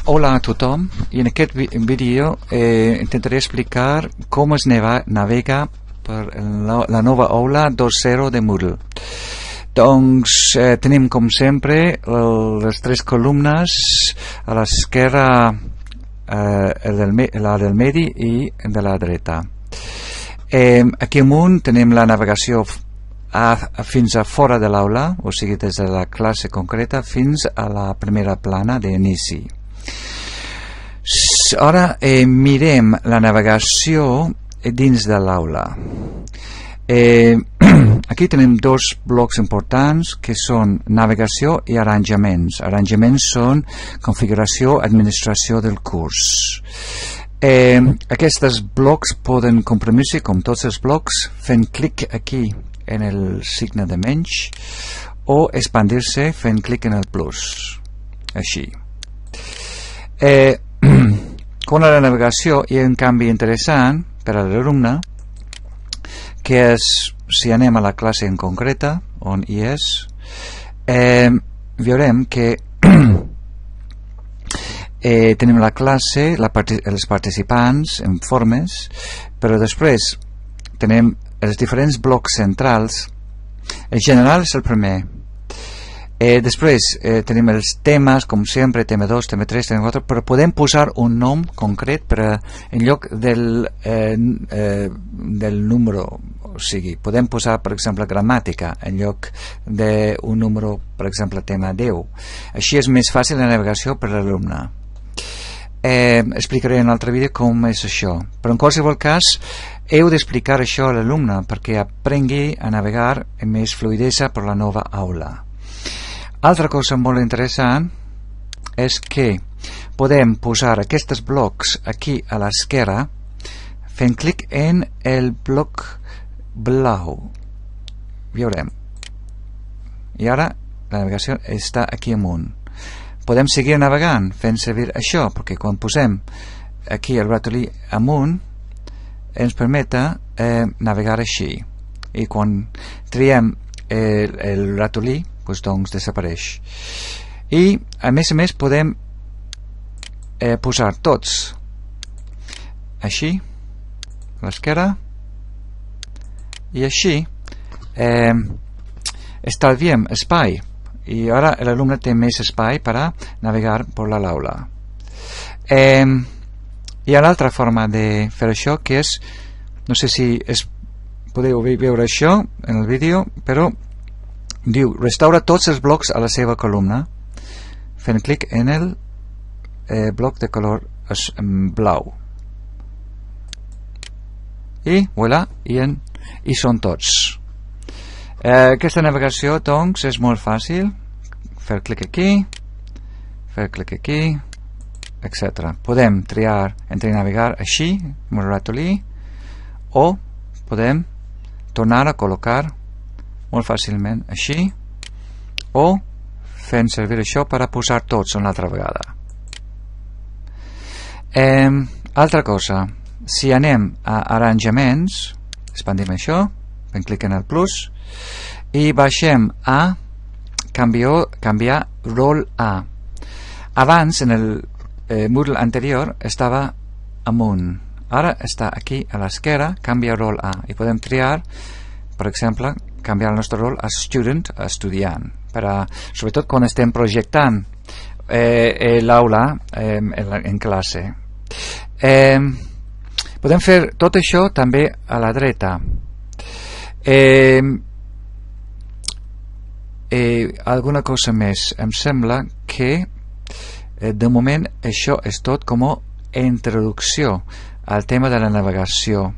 Hola a tothom, i en aquest vídeo intentaré explicar com es navega per la nova aula 2.0 de Moodle. Doncs tenim com sempre les tres columnes, a l'esquerra la del medi i de la dreta. Aquí amunt tenim la navegació fins a fora de l'aula, o sigui des de la classe concreta fins a la primera plana d'inici. Ara mirem la navegació dins de l'aula. Aquí tenim dos blocs importants que són navegació i arranjaments. Arranjaments són configuració, administració del curs. Aquests blocs poden comprimir-se, com tots els blocs, fent clic aquí en el signe de menys o expandir-se fent clic en el plus. Així. Con la navegació hi ha un canvi interessant per a l'alumne, que és, si anem a la classe en concreta, on hi és, veurem que tenim la classe, els participants en formes, però després tenim els diferents blocs centrals. El general és el primer. Després tenim els temes, com sempre, tema 2, tema 3, tema 4, però podem posar un nom concret en lloc del número. O sigui, podem posar, per exemple, gramàtica en lloc d'un número, per exemple, tema 10. Així és més fàcil la navegació per a l'alumne. Explicaré en un altre vídeo com és això, però en qualsevol cas heu d'explicar això a l'alumne perquè aprengui a navegar amb més fluidesa per la nova aula. Altra cosa molt interessant és que podem posar aquests blocs aquí a l'esquerra fent clic en el bloc blau. Veurem. I ara la navegació està aquí amunt. Podem seguir navegant fent servir això, perquè quan posem aquí el ratolí amunt ens permet navegar així. I quan triem el ratolí doncs desapareix. I a més podem posar tots així a l'esquerra i així estalviem espai i ara l'alumne té més espai per a navegar per l'aula. Hi ha l'altra forma de fer això, que és, no sé si podeu veure això en el vídeo, però diu, restaura tots els blocs a la seva columna fent clic en el bloc de color blau. I, voilà, i són tots. Aquesta navegació, doncs, és molt fàcil. Fer clic aquí, etc. Podem triar entre navegar així, amb el ratolí, o podem tornar a col·locar molt fàcilment així, o fent servir això per a posar tots una altra vegada. Altra cosa, si anem a arranjaments, expandim això, fent clic en el plus, i baixem a canviar rol A. Abans, en el Moodle anterior, estava amunt. Ara està aquí a l'esquerra, canvia rol A. I podem triar, per exemple, canviar el nostre rol a student, a estudiant, sobretot quan estem projectant l'aula en classe. Podem fer tot això també a la dreta. Alguna cosa més. Em sembla que de moment això és tot com a introducció al tema de la navegació.